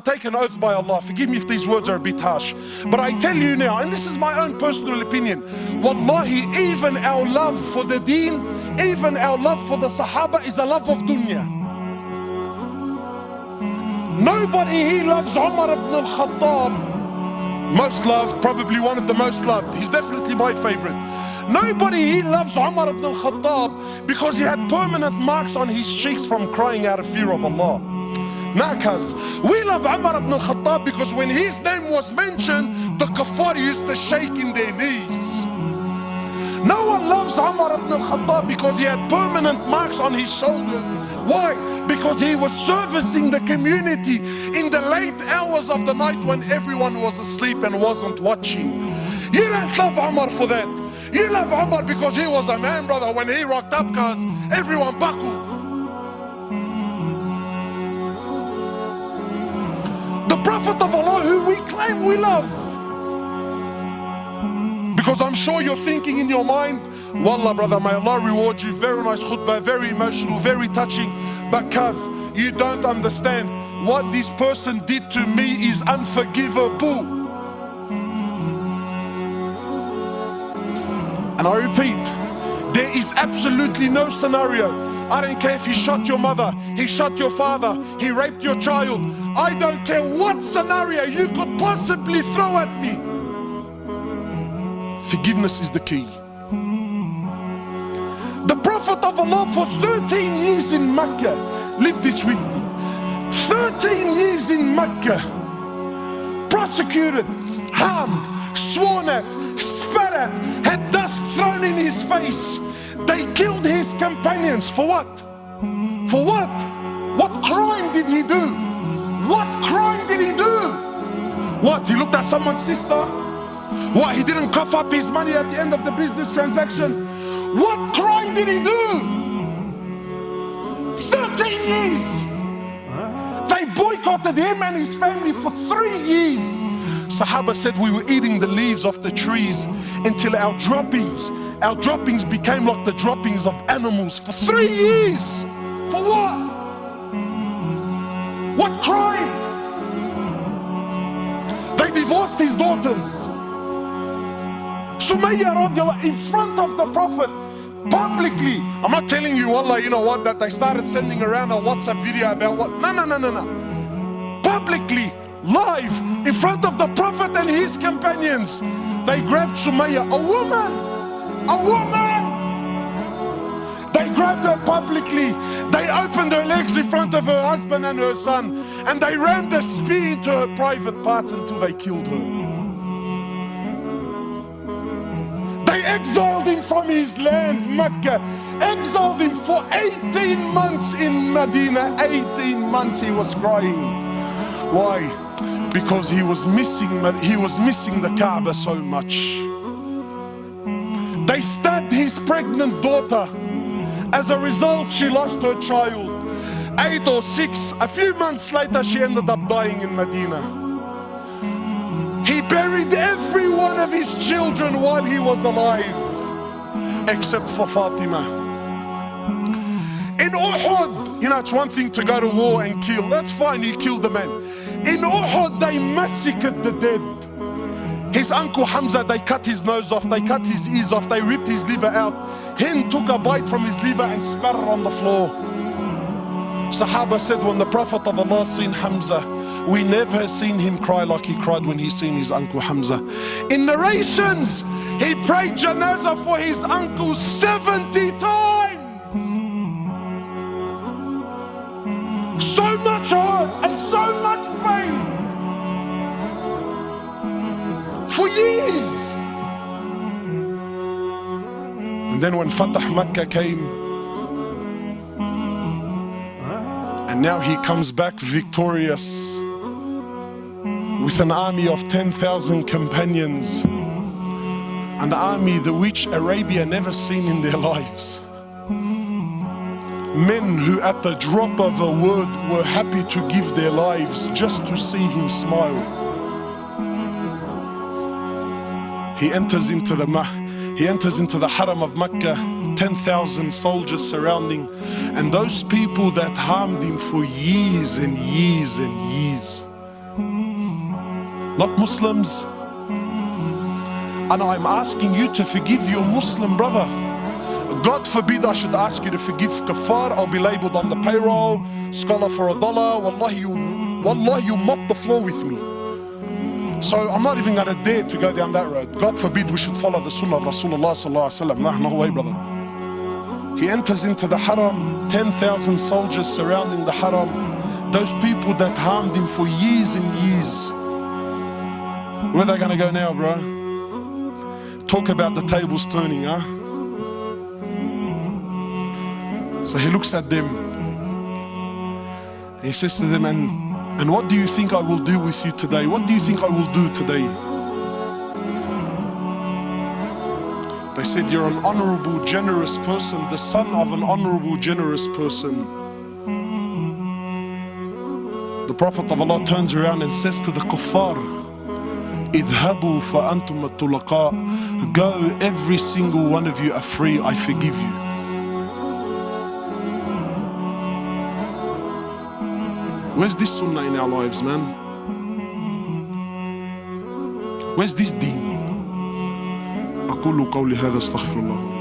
take an oath by Allah, forgive me if these words are a bit harsh, but I tell you now, and this is my own personal opinion, wallahi, even our love for the deen, even our love for the Sahaba is a love of dunya. Nobody here loves Umar ibn al-Khattab. Most loved, probably one of the most loved. He's definitely my favorite. Nobody here loves Umar ibn al-Khattab because he had permanent marks on his cheeks from crying out of fear of Allah. Nakas. We love Umar ibn al-Khattab because when his name was mentioned, the kuffar used to shake in their knees. No one loves Umar ibn al-Khattab because he had permanent marks on his shoulders. Why? Because he was servicing the community in the late hours of the night when everyone was asleep and wasn't watching. You don't love Umar for that. You love Umar because he was a man, brother. When he rocked up, cause everyone buckled. The Prophet of Allah who we claim we love. Because I'm sure you're thinking in your mind, wallah brother, may Allah reward you, very nice khutbah, very emotional, very touching, because you don't understand what this person did to me is unforgivable. And I repeat, there is absolutely no scenario. I don't care if he shot your mother, he shot your father, he raped your child. I don't care what scenario you could possibly throw at me. Forgiveness is the key. The Prophet of Allah for 13 years in Macca, live this with me, 13 years in Macca, prosecuted, harmed, sworn at, spat at, had dust thrown in his face. They killed his companions. For what? For what? What crime did he do? What crime did he do? What? He looked at someone's sister? What? He didn't cough up his money at the end of the business transaction? What crime did he do? 13 years. They boycotted him and his family for 3 years. Sahaba said we were eating the leaves of the trees until our droppings became like the droppings of animals for 3 years. For what? What crime? They divorced his daughters. Sumayya radiallahu in front of the Prophet, publicly. I'm not telling you, wallah, you know what, that they started sending around a WhatsApp video about what. No. Publicly, live, in front of the Prophet and his companions, they grabbed Sumayya, a woman. They grabbed her publicly. They opened her legs in front of her husband and her son, and they rammed a spear into her private parts until they killed her. They exiled him from his land, Mecca. Exiled him for 18 months in Medina. 18 months he was crying. Why? Because he was missing the Kaaba so much. They stabbed his pregnant daughter. As a result, she lost her child. 8 or 6, a few months later, she ended up dying in Medina. He buried every one of his children while he was alive, except for Fatima. In Uhud, you know, it's one thing to go to war and kill. That's fine, he killed the man. In Uhud, they massacred the dead. His uncle Hamza, they cut his nose off, they cut his ears off, they ripped his liver out. Hind took a bite from his liver and spat it on the floor. Sahaba said when the Prophet of Allah seen Hamza, we never seen him cry like he cried when he seen his uncle Hamza. In narrations, he prayed janazah for his uncle 70 times. So much hurt and so much pain. For years. And then when Fatah Makkah came, and now he comes back victorious with an army of 10,000 companions, an army the which Arabia never seen in their lives. Men who at the drop of a word were happy to give their lives just to see him smile. He enters into the Haram of Mecca, 10,000 soldiers surrounding, and those people that harmed him for years and years and years, not Muslims. And I'm asking you to forgive your Muslim brother. God forbid I should ask you to forgive kafar. I'll be labeled on the payroll, scholar for $1. Wallahi, you mop the floor with me. So I'm not even gonna dare to go down that road. God forbid we should follow the sunnah of Rasulullah sallallahu alaihi wasallam. Nah, no way, brother. He enters into the haram, 10,000 soldiers surrounding the haram. Those people that harmed him for years and years. Where are they gonna go now, bro? Talk about the tables turning, huh? So he looks at them. He says to them, and what do you think I will do with you today? What do you think I will do today? They said, you're an honorable, generous person, the son of an honorable, generous person. The Prophet of Allah turns around and says to the kuffar, اذهبوا فأنتم الطلقاء. Go, every single one of you are free, I forgive you. Where's this sunnah in our lives, man? Where's this deen? أقول قولي هذا استغفر الله.